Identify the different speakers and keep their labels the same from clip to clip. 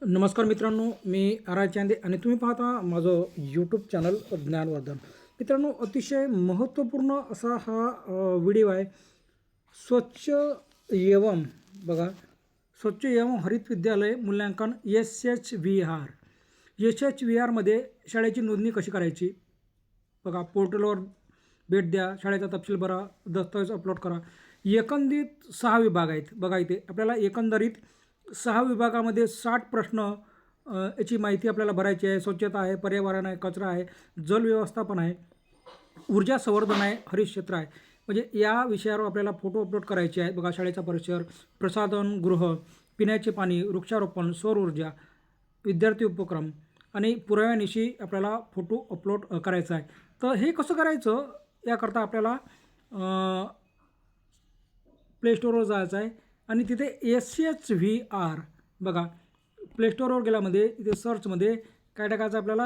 Speaker 1: नमस्कार मित्रांनो, मी आर चांदे आणि तुम्ही पाहता माझं यूट्यूब चॅनल ज्ञानवर्धन. मित्रांनो, अतिशय महत्त्वपूर्ण असा हा व्हिडिओ आहे. स्वच्छ एवं बघा, स्वच्छ एवं हरित विद्यालय मूल्यांकन SHVR. SHVRमध्ये शाळेची नोंदणी कशी करायची बघा. पोर्टलवर भेट द्या, शाळेचा तपशील भरा, दस्तऐवज अपलोड करा. एकंदरीत 6 विभाग आहेत बघा. इथे आपल्याला एकंदरीत 6 विभागामध्ये 60 प्रश्न याची माहिती आपल्याला भरायची आहे. स्वच्छता आहे, पर्यावरण आहे, कचरा आहे, जल व्यवस्थापन आहे, ऊर्जा संवर्धन आहे, हरित क्षेत्र आहे. म्हणजे या विषयावर आपल्याला फोटो अपलोड करायचे आहेत बघा. शाळेचा परिसर, प्रसाधनगृह, पिण्याचे पाणी, वृक्षारोपण, सौर ऊर्जा, विद्यार्थी उपक्रम आणि पुराव्यानिशी आपल्याला फोटो अपलोड करायचा आहे. तर हे कसं करायचं याकरता आपल्याला प्ले स्टोअरवर जायचं आहे आणि तिथे SHVR बघा. प्ले स्टोअरवर गेल्यामध्ये इथे सर्चमध्ये काय टाकायचं आपल्याला,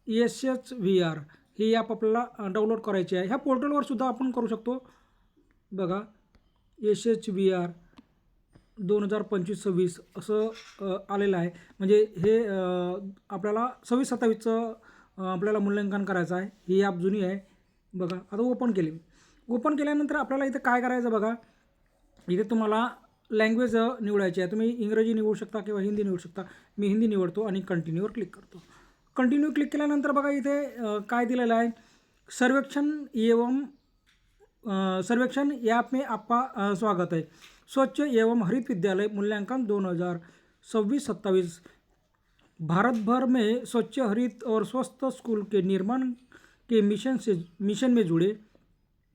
Speaker 1: SHVR ही ॲप आपल्याला डाउनलोड करायची आहे. ह्या पोर्टलवर सुद्धा आपण करू शकतो बघा. SHVR 2025-26 असं आलेलं आहे. म्हणजे हे आपल्याला 26-27चं आपल्याला मूल्यांकन करायचं आहे. ही ॲप जुनी आहे बघा. आता ओपन केली. ओपन केल्यानंतर आपल्याला इथे काय करायचं बघा. इथे तुम्हाला लँग्वेज निवडायची आहे. तुम्ही इंग्रजी निवडू शकता किंवा हिंदी निवडू शकता. मी हिंदी निवडतो आणि कंटिन्यूवर क्लिक करतो. कंटिन्यू क्लिक केल्यानंतर बघा इथे काय दिलेलं आहे, सर्वेक्षण ऐप में आपका स्वागत है. स्वच्छ एवं हरित विद्यालय मूल्यांकन 2026-27 भारत भर में स्वच्छ, हरित और स्वस्थ स्कूल के निर्माण के मिशन में जुड़े.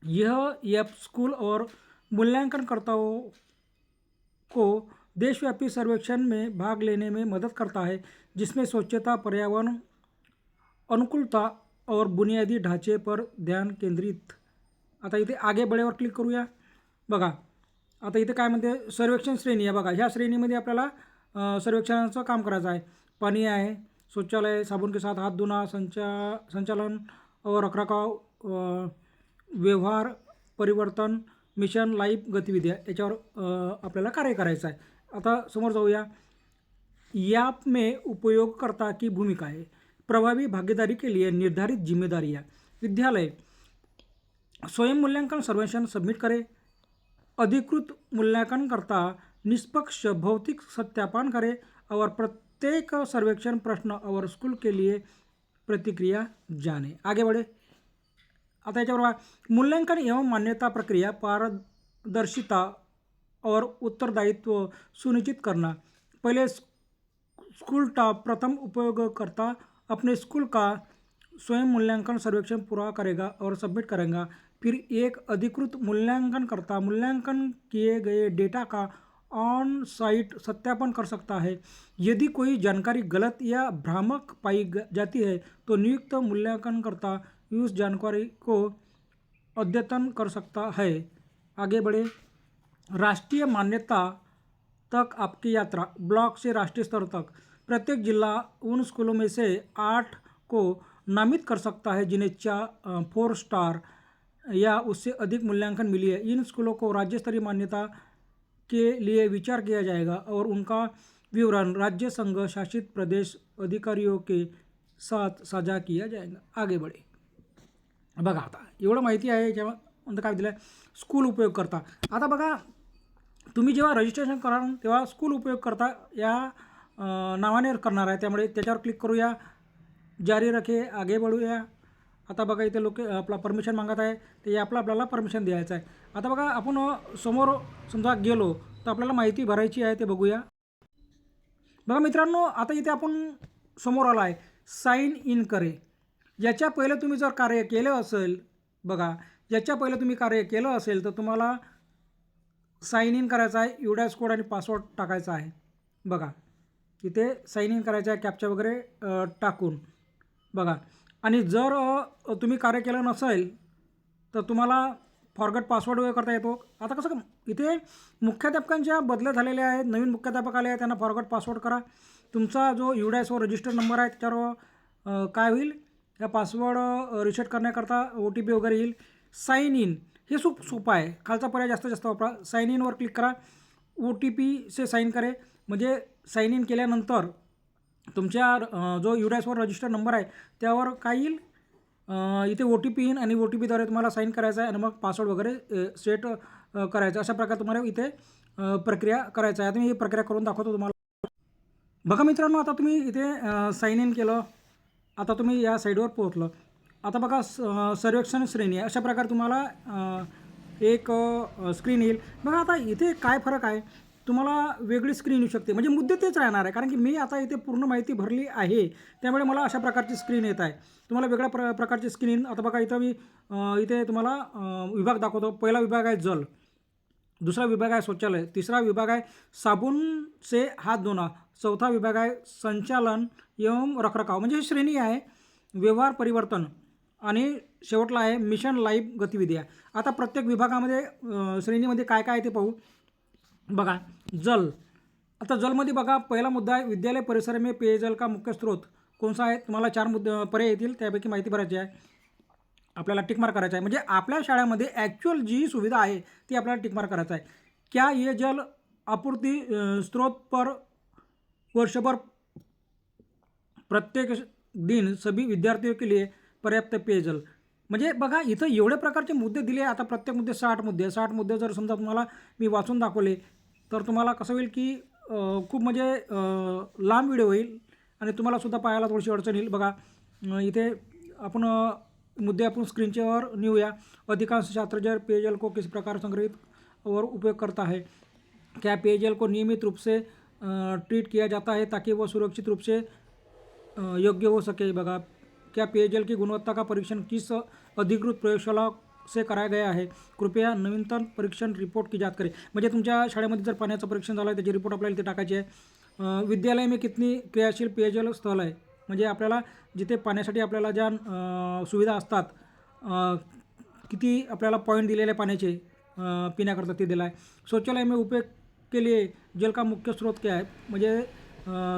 Speaker 1: यह ऐप स्कूल और मूल्यांकनकर्ताओं को देशव्यापी सर्वेक्षण में भाग लेने में मदद करता है, जिसमें स्वच्छता, पर्यावरण अनुकूलता और बुनियादी ढांचे पर ध्यान केंद्रित. आता इथे आगे बढेवर क्लिक करूया बघा. आता इथे काय म्हणते, सर्वेक्षण श्रेणी आहे बघा. ह्या श्रेणीमध्ये आपल्याला सर्वेक्षणाचं काम करायचं आहे. पाणी आहे, शौचालय, साबुन के साथ हाथ धोना, संचालन और रखरखाव, व्यवहार, परिवर्तन, मिशन लाईफ गतिविधिया याच्यावर आपल्याला कार्य करायचं आहे. आता समोर जाऊया. ऐप में उपयोगकर्ता की भूमिका है. प्रभावी भागीदारी के लिए निर्धारित जिम्मेदारियाँ. विद्यालय स्वयं मूल्यांकन सर्वेक्षण सबमिट करे. अधिकृत मूल्यांकनकर्ता निष्पक्ष भौतिक सत्यापन करे और प्रत्येक सर्वेक्षण प्रश्न और स्कूल के लिए प्रतिक्रिया जाने. आगे बढ़े. आता याच्याबरोबर मूल्यांकन एवं मान्यता प्रक्रिया, पारदर्शिता और उत्तरदायित्व सुनिश्चित करना. पहले स्कूल टॉप प्रथम उपयोगकर्ता अपने स्कूल का स्वयं मूल्यांकन सर्वेक्षण पूरा करेगा और सबमिट करेगा. फिर एक अधिकृत मूल्यांकनकर्ता मूल्यांकन किए गए डेटा का ऑन साइट सत्यापन कर सकता है. यदि कोई जानकारी गलत या भ्रामक पाई जाती है तो नियुक्त मूल्यांकनकर्ता उस जानकारी को अद्यतन कर सकता है. आगे बढ़े. राष्ट्रीय मान्यता तक आपकी यात्रा. ब्लॉक से राष्ट्रीय स्तर तक प्रत्येक जिला उन स्कूलों में से 8 को नामित कर सकता है जिन्हें 4 स्टार या उससे अधिक मूल्यांकन मिली है. इन स्कूलों को राज्य स्तरीय मान्यता के लिए विचार किया जाएगा और उनका विवरण राज्य संघ शासित प्रदेश अधिकारियों के साथ साझा किया जाएगा. आगे बढ़े बघा. आता एवढं माहिती आहे. याच्यामध्ये काय दिलं आहे, स्कूल उपयोगकर्ता. आता बघा, तुम्ही जेव्हा रजिस्ट्रेशन कराल तेव्हा स्कूल उपयोगकर्ता या नावाने करणार आहे. त्यामुळे त्याच्यावर क्लिक करूया. जारी रखे, आगे बढूया. आता बघा इथे आपला परमिशन मागत आहे, ते आपल्याला परमिशन द्यायचं आहे. आता बघा, आपण समोर समजा गेलो तर आपल्याला माहिती भरायची आहे, ते बघूया बघा मित्रांनो. आता इथे आपण समोर आला आहे, साइन इन करे. याच्या पहिले तुम्ही जर कार्य केलं असेल बघा, याच्या पहिले तुम्ही कार्य केलं असेल तर तुम्हाला साइन इन करायचं आहे. युडास कोड आणि पासवर्ड टाकायचा आहे बघा. इथे साइन इन करायचं आहे, कॅप्चा वगैरे टाकून बघा. आणि जर तुम्ही कार्य केलं नसेल तर तुम्हाला फॉरगॉट पासवर्ड वगैरे करता येतो. आता कसं, इथे मुख्याध्यापकांच्या बदल्या झालेल्या आहेत, नवीन मुख्याध्यापक आले आहेत, त्यांना फॉरगॉट पासवर्ड करा. तुमचा जो युडासवर रजिस्टर्ड नंबर आहे त्याच्यावर काय होईल, या पासवर्ड रिसेट करण्याकरता OTP वगैरे येईल. साइन इन हे सोपं आहे. खालचा पर्याय जास्त वापरा. साइन इनवर क्लिक करा. OTP से साइन करे. म्हणजे साइन इन केल्यानंतर तुमच्या जो UDASवर रजिस्टर नंबर आहे त्यावर काय येईल, इथे OTP येईन आणि OTPद्वारे तुम्हाला साईन करायचं आहे आणि मग पासवर्ड वगैरे सेट करायचं. अशा प्रकारे तुम्हाला इथे प्रक्रिया करायचं आहे. आता मी ही प्रक्रिया करून दाखवतो तुम्हाला. बघा मित्रांनो, आता तुम्ही इथे साइन इन केलं. आता तुम्ही या साईडवर पोहोचलं. आता बघा सर्वेक्षण श्रेणी आहे. अशा प्रकारे तुम्हाला एक स्क्रीन येईल. बघा आता इथे काय फरक आहे, तुम्हाला वेगळी स्क्रीन येऊ शकते. म्हणजे मुद्दे तेच राहणार आहे, कारण की मी आता इथे पूर्ण माहिती भरली आहे, त्यामुळे मला अशा प्रकारची स्क्रीन येत आहे. तुम्हाला वेगळ्या प्रकारची स्क्रीन. आता बघा इथं मी इथे तुम्हाला विभाग दाखवतो. पहिला विभाग आहे जल, दूसरा विभाग आहे शौचालय, तीसरा विभाग आहे साबुन से हाथ धोना, चौथा विभाग आहे संचालन एवं रखरखाव, म्हणजे ही श्रेणी आहे. व्यवहार परिवर्तन आणि शेवटला आहे मिशन लाईफ गतिविधी. आता प्रत्येक विभागामध्ये श्रेणीमध्ये काय काय आहे ते पाहू. बघा जल. आता जलमध्ये बघा पहिला मुद्दा आहे विद्यालय परिसर में पेयजल का मुख्य स्रोत कौन सा आहे. तुम्हाला 4 मुद्दे पर्याय येतील, त्यापैकी माहिती भरायची आहे. आपल्याला टिकमार्क करायचं आहे. म्हणजे आपल्या शाळेमध्ये ॲक्च्युअल जी सुविधा आहे ती आपल्याला टिकमार्क करायचं आहे. क्या ये जल आपूर्ति स्रोत पर वर्षभर प्रत्येक दिन सभी विद्यार्थियों के लिए पर्याप्त पेयजल. म्हणजे बघा इथं एवढे प्रकारचे मुद्दे दिले. आता प्रत्येक मुद्दे 60 मुद्दे. 60 मुद्दे जर समजा तुम्हाला मी वाचून दाखवले तर तुम्हाला कसं होईल की खूप म्हणजे लांब व्हिडिओ होईल आणि तुम्हालासुद्धा पाहायला थोडीशी अडचण येईल. बघा इथे आपण मुद्दे आपण स्क्रीनच्यावर नेऊया. अधिकांश छात्र पेयजल को किस प्रकार संग्रहित और उपयोग करता है. क्या पेयजल को नियमित रूप से ट्रीट किया जाता है ताकि वो सुरक्षित रूप से योग्य हो सके. बघा क्या पेयजल की गुणवत्ता का परीक्षण किस अधिकृत प्रयोगशाला से कराया गया है. कृपया नवीनतम परीक्षण रिपोर्ट की जांच करें. म्हणजे तुमच्या शाळेमध्ये जर पाण्याचं परीक्षण झालं आहे त्याची रिपोर्ट आपल्याला इथे टाकायची आहे. विद्यालय में कितनी क्रियाशील पेयजल स्थल आहे. म्हणजे आपल्याला जिथे पाण्यासाठी आपल्याला ज्या सुविधा असतात, किती आपल्याला पॉईंट दिलेले पाण्याचे पिण्याकरता ते दिला आहे. शौचालय में उपयोग के लिए जल का मुख्य स्रोत क्या आहे. म्हणजे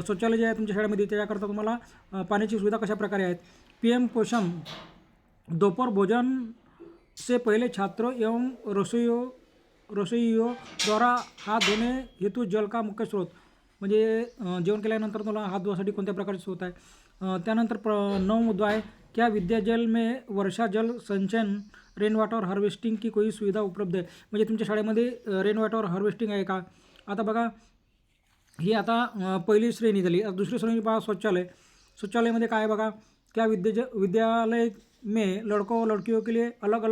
Speaker 1: शौचालय जे आहे तुमच्या शाळेमध्ये त्याच्याकरता तुम्हाला पाण्याची सुविधा कशा प्रकारे आहेत. PM पोषण दोपहर भोजन से पहले छात्रों एवं रसोइयों द्वारा हाथ धोने हेतु जल का मुख्य स्रोत. म्हणजे जेवण केल्यानंतर तुम्हाला हात धुवासाठी कोणत्या प्रकारचे स्रोत आहे. त्यानंतर 9 मुद्दा आहे क्या विद्याजल में वर्षा जल संचयन रेन वॉटर हार्वेस्टिंग की कोई सुविधा उपलब्ध आहे. म्हणजे तुमच्या शाळेमध्ये रेन वॉटर हार्वेस्टिंग आहे का. आता बघा ही आता पहिली श्रेणी झाली. दुसरी श्रेणी पहा शौचालय. शौचालयमध्ये काय आहे बघा. क्या विद्यालय में लड़कों और लड़कियों के लिए अलग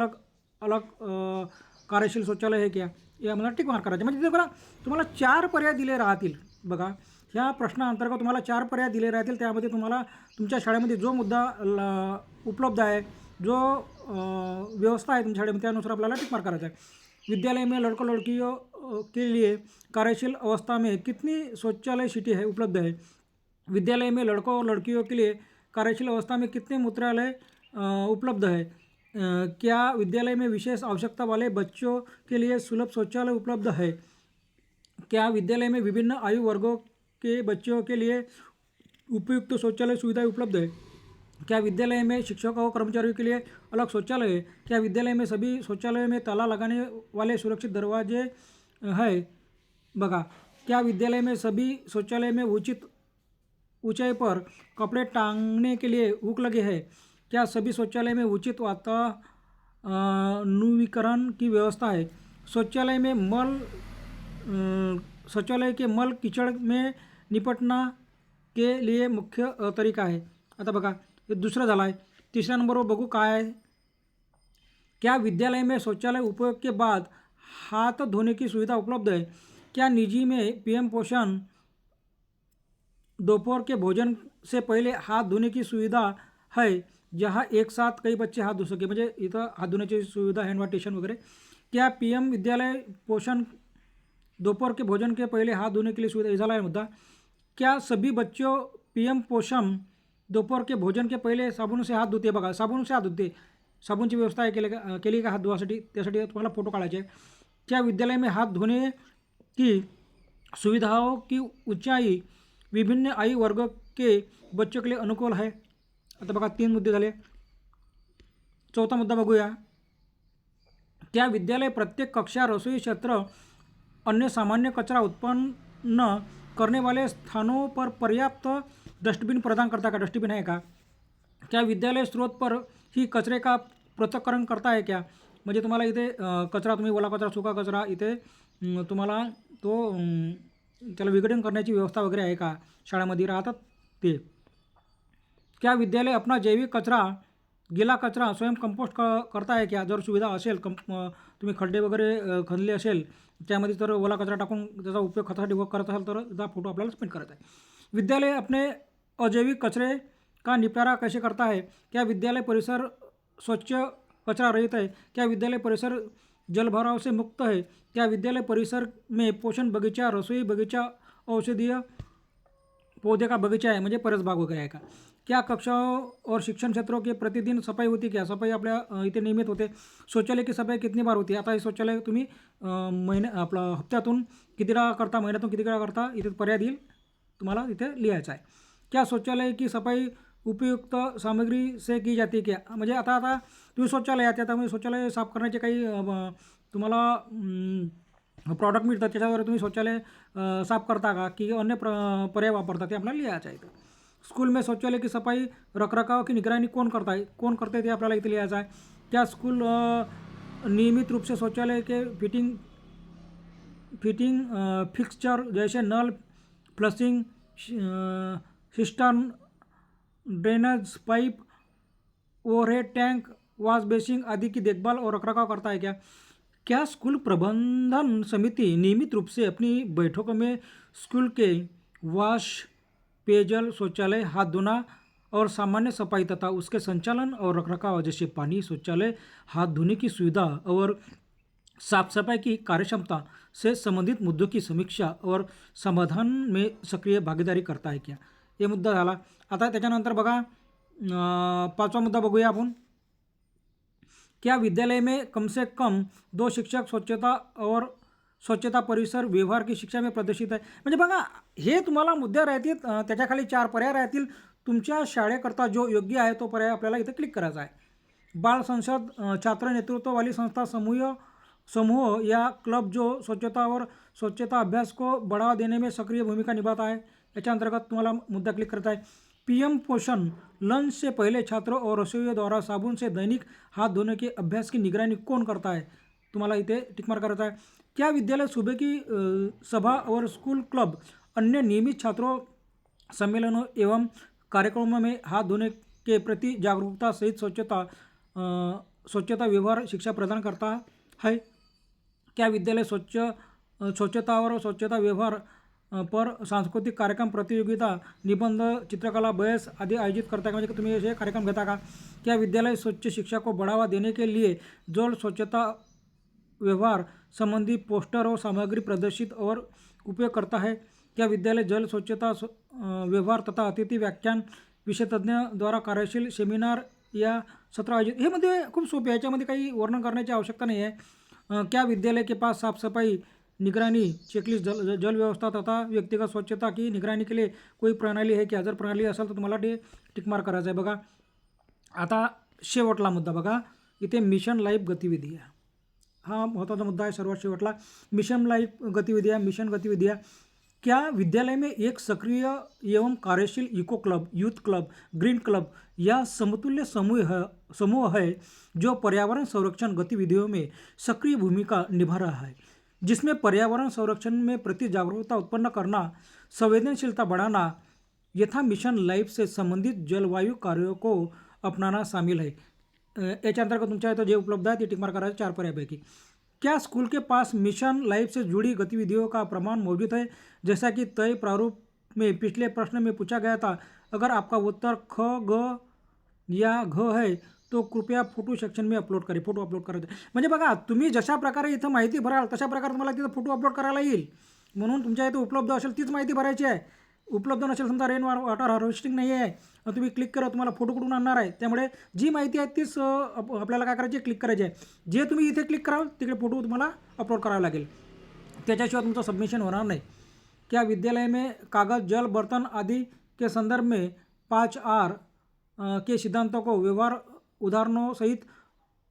Speaker 1: अलग कार्यशील शौचालय है क्या. यामध्ये टिक मार्क करायचे. म्हणजे बघा तुम्हाला 4 पर्याय दिले राहतील. बघा ह्या प्रश्नाअंतर्गत तुम्हाला 4 पर्याय दिले राहतील. त्यामध्ये तुम्हाला तुमच्या शाळेमध्ये जो मुद्दा उपलब्ध आहे, जो व्यवस्था आहे तुमच्या शाळेमध्ये त्यानुसार आपल्याला टिक मार्क करायचा आहे. विद्यालय में लड़कों लड़कियों के लिए कार्यशील अवस्था में कितनी शौचालय सीटें है उपलब्ध है. विद्यालय में लड़कों और लड़कियों के लिए कार्यशील अवस्था में कितने मूत्रालय उपलब्ध है. क्या विद्यालय में विशेष आवश्यकता वाले बच्चों के लिए सुलभ शौचालय उपलब्ध है. क्या विद्यालय में विभिन्न आयु वर्गों के बच्चों के लिए उपयुक्त शौचालय सुविधाएं उपलब्ध है. क्या विद्यालय में शिक्षकों और कर्मचारियों के लिए अलग शौचालय है. क्या विद्यालय में सभी शौचालयों में ताला लगाने वाले सुरक्षित दरवाजे है. बघा क्या विद्यालय में सभी शौचालय में उचित ऊंचाई पर कपड़े टांगने के लिए हुक लगे हैं. क्या सभी शौचालय में उचित वातानुवीकरण की व्यवस्था है. शौचालय के मल कीचड़ में निपटना के लिए मुख्य तरीका है. आता बघा हे दुसरं झालं आहे. तिसऱ्या नंबरवर बघू काय आहे. क्या विद्यालय में शौचालय उपयोग के बाद हाथ धोने की सुविधा उपलब्ध है. क्या निजी में PM पोषण दोपहर के भोजन से पहले हाथ धोने की सुविधा है जहाँ एक साथ कई बच्चे हाथ धो सके. म्हणजे इथं हात धुण्याची सुविधा हँड वॉशिंग वगैरे. क्या PM विद्यालय पोषण दोपहर के भोजन के पहले हाथ धोने के लिए सुविधा. झाला आहे मुद्दा. क्या सभी बच्चों PM पोषण दोपहर के भोजन के पहले साबुन से हाथ धुते. बघा साबुन से हाथ धुते. साबुनची व्यवस्था आहे केली का हात धुवासाठी. त्यासाठी तुम्हाला फोटो काढायचे आहे. क्या विद्यालय में हाथ धोने की सुविधाओं की ऊंचाई विभिन्न आयु वर्ग के बच्चों के लिए अनुकूल है. आता बघा 3 मुद्दे झाले. चौथा मुद्दा बघूया. क्या विद्यालय प्रत्येक कक्षा रसोई क्षेत्र अन्य सामान्य कचरा उत्पन्न करने वाले स्थानों पर पर्याप्त डस्टबिन प्रदान करता है क्या, डस्टबिन है का? क्या विद्यालय स्रोत पर ही कचरे का पृथक्करण करता है क्या? म्हणजे तुम्हाला इथे कचरा, तुम्ही ओला कचरा, सुका कचरा, इथे तुम्हाला तो त्याला विघटन करण्याची व्यवस्था वगैरे आहे का? शाळेमध्ये राहतात ते. क्या विद्यालय अपना जैविक कचरा, गीला कचरा स्वयं कंपोस्ट करता है क्या? जर सुविधा असेल, तुम्ही खड्डे वगैरे खणले असेल त्यामध्ये, तर ओला कचरा टाकून त्याचा उपयोग खतासाठी करत असाल तर त्याचा फोटो आपल्याला स्पेंड करायचा आहे. विद्यालय अपने अजैविक कचरे का निपटारा कैसे करता है? क्या विद्यालय परिसर स्वच्छ कचरा रहित है? क्या विद्यालय परिसर जलभराव से मुक्त है? क्या विद्यालय परिसर में पोषण बगीचा, रसोई बगीचा, औषधीय पौधे का बगीचा है, म्हणजे परसबाग वगैरे आहे का? क्या कक्षाओं और शिक्षण क्षेत्रों के प्रतिदिन सफाई होती क्या? सफाई आपल्या इथे नियमित होते. शौचालय की सफाई कितनी बार होती? आता हे शौचालय तुम्ही आपलं हप्त्यातून किती वेळा करता, महिन्यातून किती वेळा करता, इथे पर्याय देईल तुम्हाला, इथे लिहायचं आहे. क्या शौचालय की सफाई उपयुक्त सामग्री से की जाती क्या? म्हणजे आता तुम्ही शौचालयात, त्यामुळे शौचालय साफ करण्याचे काही तुम्हाला प्रॉडक्ट मिळतात, त्याच्यावर तुम्ही शौचालय साफ करता का, की अन्य पर्याय वापरता, ते आपल्याला लिहायचं आहे. स्कूल में शौचालय की सफाई रखरखाव की निगरानी कौन करता है? कौन करते, ते आपल्याला इथे लिहायचं आहे. क्या स्कूल नियमित रूप से शौचालय के फिटिंग फिक्सचर जैसे नल, flushing cistern, drainage pipe, overhead tank, wash basin आदि की देखभाल और रखरखाव करता है क्या? क्या स्कूल प्रबंधन समिति नियमित रूप से अपनी बैठकों में स्कूल के वॉश, पेयजल, शौचालय, हाथ धोना और सामान्य सफाई तथा उसके संचालन और रखरखाव जैसे पानी, शौचालय, हाथ धोने की सुविधा और साफ सफाई की कार्यक्षमता से संबंधित मुद्दों की समीक्षा और समाधान में सक्रिय भागीदारी करता है क्या? हे मुद्दा झाला. आता त्याच्यानंतर बघा 5वा मुद्दा बघूया आपण. क्या विद्यालय में कम से कम 2 शिक्षक स्वच्छता परिसर व्यवहार की शिक्षा में प्रदर्शित आहे? म्हणजे बघा, हे तुम्हाला मुद्दे राहतील, त्याच्याखाली 4 पर्याय राहतील. तुमच्या शाळेकरता जो योग्य आहे तो पर्याय आपल्याला इथे क्लिक करायचा आहे. बाल संसद, छात्र नेतृत्व वाली संस्था, समूह या क्लब जो स्वच्छता अभ्यास को बढ़ावा देने में सक्रिय भूमिका निभाता है, याच्या अंतर्गत तुम्हाला मुद्दा क्लिक करता है. पीएम पोषण, लंच से पहले छात्रों और रसोइयों द्वारा साबुन से दैनिक हाथ धोने के अभ्यास की निगरानी कौन करता है? तुम्हाला इथे टिकमार्क करायचा आहे. क्या विद्यालय सुबह की सभा और स्कूल क्लब अन्य नियमित छात्रों सम्मेलनों एवं कार्यक्रमों में हाथ धोने के प्रति जागरूकता सहित स्वच्छता व्यवहार शिक्षा प्रदान करता है? क्या विद्यालय स्वच्छता और स्वच्छता व्यवहार पर सांस्कृतिक कार्यक्रम, प्रतियोगिता, निबंध, चित्रकला, बहस आदि आयोजित करता है? म्हणजे तुम्ही हे कार्यक्रम घेता का? क्या विद्यालय स्वच्छ शिक्षा को बढ़ावा देने के लिए जल स्वच्छता व्यवहार संबंधी पोस्टर और सामग्री प्रदर्शित और उपयोग करता है? क्या विद्यालय जल स्वच्छता व्यवहार तथा अतिथि व्याख्यान, विषयतज्ञ द्वारा कार्यशील सेमिनार या सत्र आयोजित? हे मध्ये खूप सोपे आहे, याच्यामध्ये काही वर्णन करण्याची आवश्यकता नाही आहे. क्या विद्यालय के पास साफ सफाई, निगरानी, चेकलिस्ट, जल व्यवस्था तथा व्यक्तिगत स्वच्छता की निगरानी के लिए कोई प्रणाली है क्या? जर प्रणाली असेल तर तुम्हाला ते टिकमार्क करायचं आहे. बघा, आता शेवटला मुद्दा बघा, इथे मिशन लाईफ गतिविधिया, हा महत्त्वाचा मुद्दा आहे. सर्वात शेवटला मिशन लाईफ गतिविधिया, मिशन गतिविधिया. क्या विद्यालय में एक सक्रिय एवं कार्यशील eco club, youth club, green club या समतुल्य समूह है जो पर्यावरण संरक्षण गतिविधियों में सक्रिय भूमिका निभा रहा है, जिसमें पर्यावरण संरक्षण में प्रति जागरूकता उत्पन्न करना, संवेदनशीलता बढ़ाना यथा मिशन लाइफ से संबंधित जलवायु कार्यों को अपनाना शामिल है? याच्या अंतर्गत तुमच्या इथं जे उपलब्ध आहे ते टिकमार्क करायचे 4 पर्यायपैकी. क्या स्कूल के पास मिशन लाइफ से जुड़ी गतिविधियों का प्रमाण मौजूद है, जैसा कि तय प्रारूप में पिछले प्रश्न में पूछा गया था? अगर आपका उत्तर ख, ग या घ है तो कृपया फोटो सेक्शन में अपलोड करें. फोटो अपलोड करायचे. म्हणजे बघा, तुम्ही जशा प्रकारे इथं माहिती भराल तशा प्रकारे तुम्हाला तिथं फोटो अपलोड करायला येईल. म्हणून तुमच्या इथं उपलब्ध असेल तीच माहिती भरायची आहे. उपलब्ध नसेल, समजा रेन वॉटर हार्वेस्टिंग नाही आहे, तुम्ही क्लिक करा, तुम्हाला फोटो कुठून आणणार आहे? त्यामुळे जी माहिती आहे तीच आपल्याला काय करायची, क्लिक करायची आहे. जे तुम्ही इथे क्लिक कराल तिकडे फोटो तुम्हाला अपलोड करावा लागेल, त्याच्याशिवाय तुमचं सबमिशन होणार नाही. क्या विद्यालय में कागज, जल, बर्तन आदि के संदर्भ में 5R के सिद्धांतों को व्यवहार उदाहरणों सहित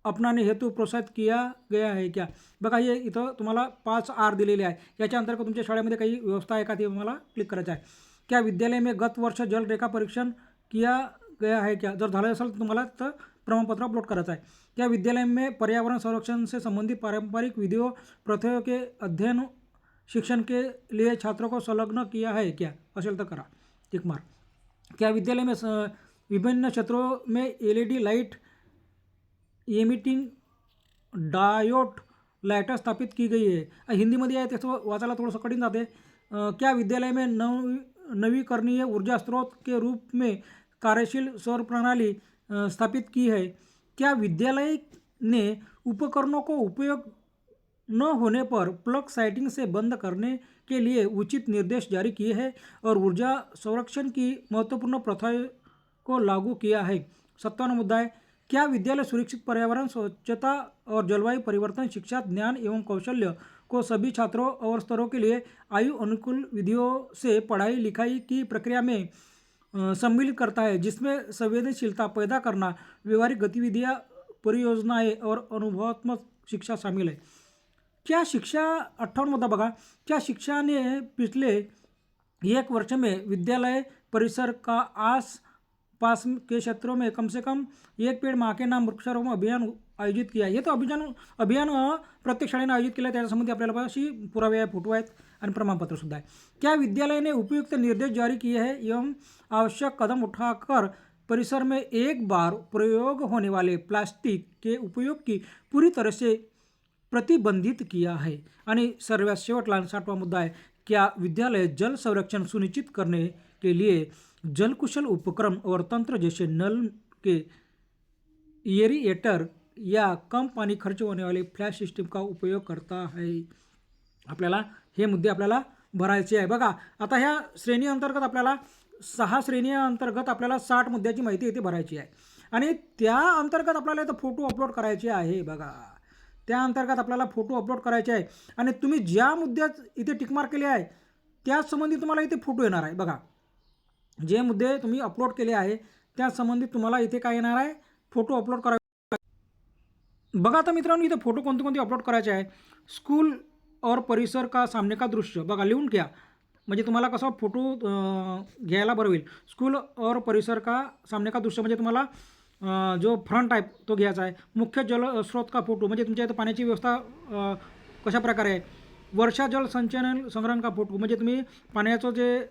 Speaker 1: अपनाने हेतु प्रोत्साहित किया गया है क्या? बघा, हे इथं तुम्हाला 5R दिलेले आहे. याच्या अंतर्गत तुमच्या शाळेमध्ये काही व्यवस्था आहे का ते तुम्हाला क्लिक करायचं आहे. क्या विद्यालय में गत वर्ष जल रेखा परीक्षण किया गया है क्या? जर झालं असेल तर तुम्हाला तर प्रमाणपत्र अपलोड करायचं आहे. क्या विद्यालय में पर्यावरण संरक्षण से संबंधित पारंपरिक विधियों प्रथाओं के अध्ययन शिक्षण के लिए छात्रों को संलग्न किया है क्या? असेल तर करा टिक मार्क. क्या विद्यालय में विभिन्न क्षेत्रों में LED light emitting diode lighter स्थापित की गई है. हिंदीमध्ये आहे त्याचं वाचायला थोडंसं कठीण जाते. क्या विद्यालय में नवीकरणीय ऊर्जा स्रोत के रूप में कार्यशील सौर प्रणाली स्थापित की है. क्या विद्यालय ने उपकरणों को उपयोग न होने पर प्लग साइटिंग से बंद करने के लिए उचित निर्देश जारी किए हैं और ऊर्जा संरक्षण की महत्वपूर्ण प्रथाओं को लागू किया है. 57वां मुद्दा है, क्या विद्यालय सुरक्षित पर्यावरण, स्वच्छता और जलवायु परिवर्तन शिक्षा, ज्ञान एवं कौशल्य को सभी छात्रों और स्तरों के लिए आयु अनुकूल विधियों से पढ़ाई लिखाई की प्रक्रिया में सम्मिलित करता है, जिसमें संवेदनशीलता पैदा करना, व्यवहारिक गतिविधियाँ, परियोजनाएं और अनुभवात्मक शिक्षा शामिल है. क्या शिक्षा 58वां मुद्दा बघा, क्या शिक्षा ने पिछले 1 वर्ष में विद्यालय परिसर का आस पास के क्षेत्रों में कम से कम एक पेड़ माँ के नाम वृक्षारोपण अभियान आयोजित किया. हे तो अभियान प्रत्येक शाळेने आयोजित केलं. त्याच्यासंबंधी आपल्याला अशी पुरावे आहे, फोटो आहेत आणि प्रमाणपत्रसुद्धा आहे. क्या विद्यालय ने उपयुक्त निर्देश जारी किए हैं एवं आवश्यक कदम उठाकर परिसर में एक बार प्रयोग होने वाले प्लास्टिक के उपयोग की पूरी तरह से प्रतिबंधित किया है. आणि सर्वात शेवटला 60वां मुद्दा आहे, क्या विद्यालय जल संरक्षण सुनिश्चित करने के लिए जलकुशल उपक्रम और तंत्र जैसे नल के एरिएटर या कम पानी खर्च होने वाले फ्लॅश सिस्टम का उपयोग करता है. आपल्याला हे मुद्दे आपल्याला भरायचे आहे. बघा आता ह्या श्रेणी अंतर्गत आपल्याला 6 श्रेणी अंतर्गत आपल्याला 60 मुद्द्याची माहिती इथे भरायची आहे आणि त्या अंतर्गत आपल्याला इथं फोटो अपलोड करायचे आहे. बघा त्या अंतर्गत आपल्याला फोटो अपलोड करायचे आहे आणि तुम्ही ज्या मुद्द्यात इथे टिकमार्क केले आहे त्या संबंधी तुम्हाला इथे फोटो येणार आहे. बघा जे मुद्दे तुम्ही अपलोड केले आहे त्या संबंधित तुम्हाला इथे काय येणार आहे, फोटो अपलोड करा. बघा आता मित्रांनो इथे फोटो कोणते कोणते अपलोड करायचे आहे. स्कूल और परिसर का सामने का दृश्य, बघा लिहून घ्या म्हणजे तुम्हाला कसा फोटो घ्यायला बरं होईल. स्कूल और परिसर का सामने का दृश्य म्हणजे तुम्हाला जो फ्रंट आहे तो घ्यायचा आहे. मुख्य जल स्रोत का फोटो म्हणजे तुमच्या इथं पाण्याची व्यवस्था कशा प्रकारे आहे. वर्षा जल संचयन संग्रहण का फोटो म्हणजे तुम्ही पाण्याचं जे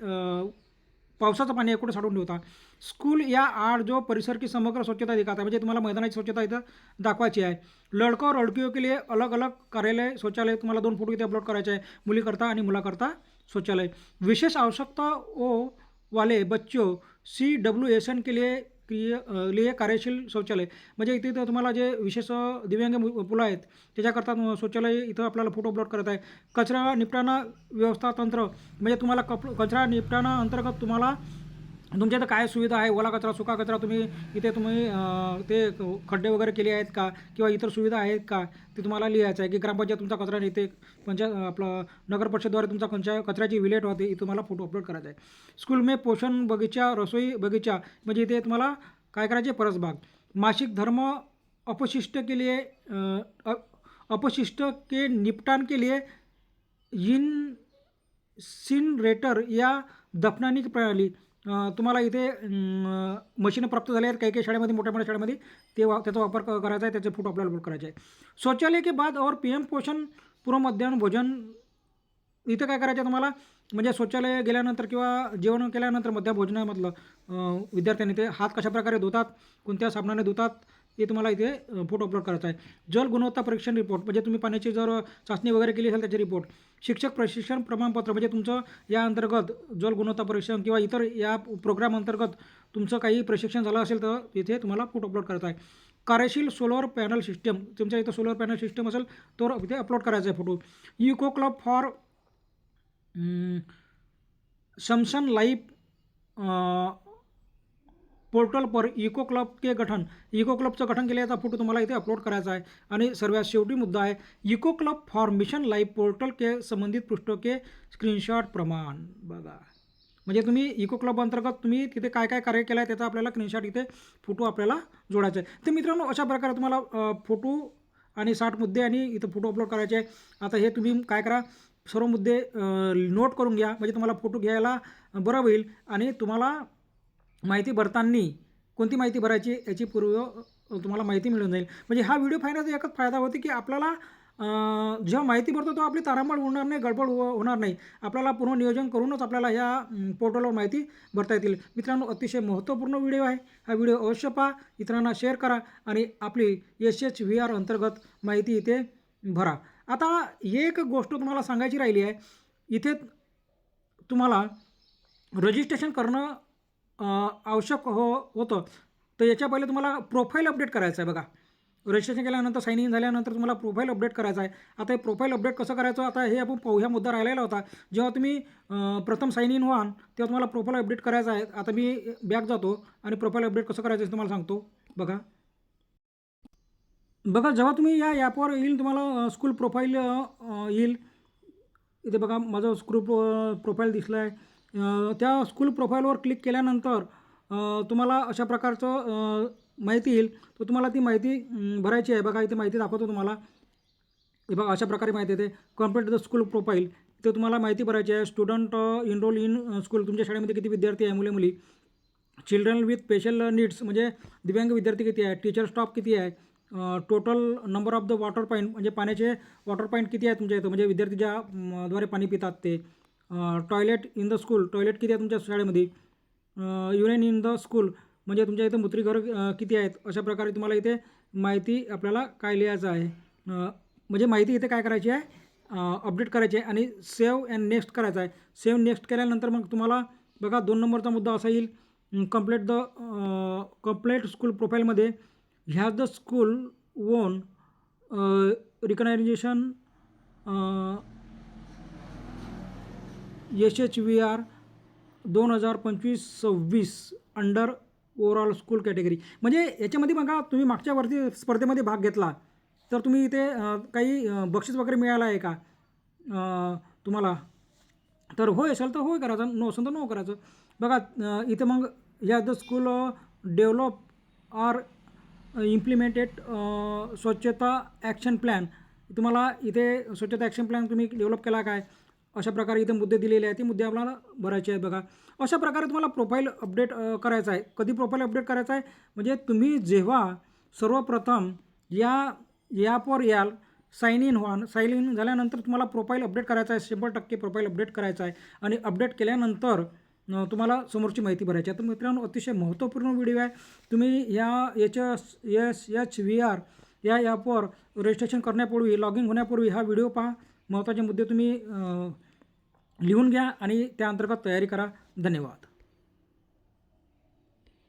Speaker 1: पावसाचं पाणी कुठे साठवून ठेवता. स्कूल या आड जो परिसर की समग्र स्वच्छता दिखाता म्हणजे तुम्हाला मैदानाची स्वच्छता इथं दाखवायची आहे. लड़कों और लड़कियों के लिए अलग अलग कार्यालय शौचालय तुम्हाला 2 फोटो इथे अपलोड करायचे आहे. मुलीकरता आणि मुलाकरता शौचालय. विशेष आवश्यकताओं वाले बच्चों CWSN के लिए कार्यशील शौचालय म्हणजे इथे तर तुम्हाला जे विशेष दिव्यांग मुलं आहेत त्याच्याकरता शौचालय इथं आपल्याला फोटो अपलोड करत आहे. कचरा निपटाना व्यवस्था तंत्र म्हणजे तुम्हाला कचरा निपटाना अंतर्गत तुम्हाला तुमच्या इथं काय सुविधा आहे, ओला कचरा सुका कचरा तुम्ही इथे ते खड्डे वगैरे केले आहेत का किंवा इतर सुविधा आहेत का ते तुम्हाला लिहायचं आहे. की ग्रामपंचायत तुमचा कचरा नेते, आपलं नगर परिषदद्वारे तुमचा कचऱ्याची विल्हेवाट होते, इथे तुम्हाला फोटो अपलोड करायचा आहे. स्कूल में पोषण बगीचा, रसोई बगीचा म्हणजे इथे तुम्हाला काय करायचे, परसबाग. मासिक धर्म अपशिष्ट के निपटान के लिए इन्सिनरेटर या दफनानी की प्रणाली तुम्हाला इथे मशीन प्राप्त झाले आहेत. काही शाळेमध्ये, मोठ्या शाळेमध्ये त्याचा वापर करायचा आहे. त्याचे फोटो आपल्याला अपलोड करायचे आहे. शौचालय के बाद और PM पोषण पूर्व मध्याह्न भोजन इथं काय करायचं तुम्हाला म्हणजे शौचालय गेल्यानंतर किंवा जेवण केल्यानंतर मध्याह्न भोजनामधलं विद्यार्थ्यांनी ते हात कशाप्रकारे धुतात, कोणत्या साबणाने धुतात हे तुम्हाला इथे फोटो अपलोड करायचा आहे. जल गुणवत्ता परीक्षण रिपोर्ट म्हणजे तुम्ही पाण्याची जर चाचणी वगैरे केली असेल त्याचे रिपोर्ट. शिक्षक प्रशिक्षण प्रमाणपत्र म्हणजे तुमचं या अंतर्गत जल गुणवत्ता परीक्षण किंवा इतर या प्रोग्राम अंतर्गत तुमचं काही प्रशिक्षण झालं असेल तर तिथे तुम्हाला फोटो अपलोड करायचा आहे. कार्यशील सोलर पॅनल सिस्टम तुमच्या इथं सोलर पॅनल सिस्टम असेल तर इथे अपलोड करायचा आहे फोटो. इको क्लब फॉर शमशान लाइफ पोर्टल पर इको क्लब के गठन, इको क्लबचं गठन केल्याचा फोटो तुम्हाला इथे अपलोड करायचा आहे. आणि सर्वात शेवटी मुद्दा आहे eco club for mission life portal के संबंधित पृष्ठों के स्क्रीनशॉट प्रमाण. बघा म्हणजे तुम्ही इको क्लब अंतर्गत तुम्ही तिथे काय काय कार्य केलं आहे त्याचा आपल्याला स्क्रीनशॉट इथे फोटो आपल्याला जोडायचा आहे. तर मित्रांनो अशा प्रकारे तुम्हाला फोटो आणि 60 मुद्दे आणि इथं फोटो अपलोड करायचे आहे. आता हे तुम्ही काय करा, सर्व मुद्दे नोट करून घ्या म्हणजे तुम्हाला फोटो घ्यायला बरं होईल आणि तुम्हाला माहिती भरताना कोणती माहिती भरायची याची तुम्हाला माहिती मिळून जाईल. म्हणजे हा व्हिडिओ पाहण्याचा एकच फायदा होतो की आपल्याला जेव्हा माहिती भरतो तेव्हा आपली तारांबळ होणार नाही, गडबड होणार नाही. आपल्याला पूर्ण नियोजन करूनच आपल्याला ह्या पोर्टलवर माहिती भरता येतील. मित्रांनो, अतिशय महत्त्वपूर्ण व्हिडिओ आहे. हा व्हिडिओ अवश्य पहा, इतरांना शेअर करा आणि आपली SHVR अंतर्गत माहिती इथे भरा. आता एक गोष्ट तुम्हाला सांगायची राहिली आहे. इथे तुम्हाला रजिस्ट्रेशन करणं आवश्यक होतं. तर याच्या पहिले तुम्हाला प्रोफाईल अपडेट करायचं आहे बघा. रजिस्ट्रेशन केल्यानंतर साइन इन झाल्यानंतर तुम्हाला प्रोफाईल अपडेट करायचं आहे. आता हे प्रोफाईल अपडेट कसं करायचं आता हे आपण पाहू. ह्या मुद्दा राहिलेला होता. जेव्हा तुम्ही प्रथम साइन इन व्हाल तेव्हा तुम्हाला प्रोफाईल अपडेट करायचं आहे. आता मी बॅक जातो आणि प्रोफाईल अपडेट कसं करायचं आहे तुम्हाला सांगतो. बघा जेव्हा तुम्ही या ॲपवर येईल तुम्हाला स्कूल प्रोफाईल येईल. इथे बघा माझं स्कूल प्रोफाईल दिसलं आहे. त्या स्कूल प्रोफाईलवर क्लिक केल्यानंतर तुम्हाला अशा प्रकारचं माहिती येईल. तर तुम्हाला ती माहिती भरायची आहे. बघा इथे माहिती दाखवतो तुम्हाला. हे बघा अशा प्रकारे माहिती येते. Complete the school profile. इथे तुम्हाला माहिती भरायची आहे. Student enrol in school. तुमच्या शाळेमध्ये किती विद्यार्थी आहे, मुले मुली. चिल्ड्रन विथ स्पेशल नीड्स म्हणजे दिव्यांग विद्यार्थी किती आहे. टीचर स्टाफ किती आहे. Total number of the water point म्हणजे पाण्याचे वॉटर पॉईंट किती आहेत तुमच्या इथं, म्हणजे विद्यार्थी ज्या द्वारे पाणी पितात ते. Toilet in the school. Toilet किती आहे तुमच्या शाळेमध्ये. युरेन इन द स्कूल म्हणजे तुमच्या इथं मूत्रीघर किती आहेत. अशा प्रकारे तुम्हाला इथे माहिती आपल्याला काय लिहायचं आहे. म्हणजे माहिती इथे काय करायची आहे, अपडेट करायची आहे आणि सेव्ह अँड नेक्स्ट करायचं आहे. सेव्ह नेक्स्ट केल्यानंतर मग तुम्हाला बघा 2 नंबरचा मुद्दा असा येईल. कंप्लीट स्कूल प्रोफाईलमध्ये ह्याज द स्कूल वोन recognisation SHVR 2025-26 under overall school category. म्हणजे याच्यामध्ये बघा तुम्ही मागच्या वर्षी स्पर्धेमध्ये भाग घेतला तर तुम्ही इथे काही बक्षीस वगैरे मिळालं आहे का तुम्हाला. तर होय असेल तर होय करायचं, नो असेल तर नो करायचं. बघा इथे मग ह्या the school develop or implemented Swachhata action plan. तुम्हाला इथे स्वच्छता ॲक्शन प्लॅन तुम्ही डेव्हलप केला काय, अशा प्रकारे इथे मुद्दे दिलेले आहेत. ते मुद्दे आपल्याला भरायचे आहेत. बघा अशा प्रकारे तुम्हाला प्रोफाईल अपडेट करायचं आहे. कधी प्रोफाईल अपडेट करायचं आहे म्हणजे तुम्ही जेव्हा सर्वप्रथम या ॲपवर याल, साइन इन व्हाल. साइन इन झाल्यानंतर तुम्हाला प्रोफाईल अपडेट करायचं आहे. 100% प्रोफाईल अपडेट करायचं आहे आणि अपडेट केल्यानंतर तुम्हाला समोरची माहिती भरायची आहे. तर मित्रांनो अतिशय महत्त्वपूर्ण व्हिडिओ आहे. तुम्ही या SHVR या ॲपवर रजिस्ट्रेशन करण्यापूर्वी, लॉग इन होण्यापूर्वी हा व्हिडिओ पहा. महत्त्वाचे मुद्दे तुम्ही लिहून घ्या आणि त्या अंतर्गत तयारी करा. धन्यवाद.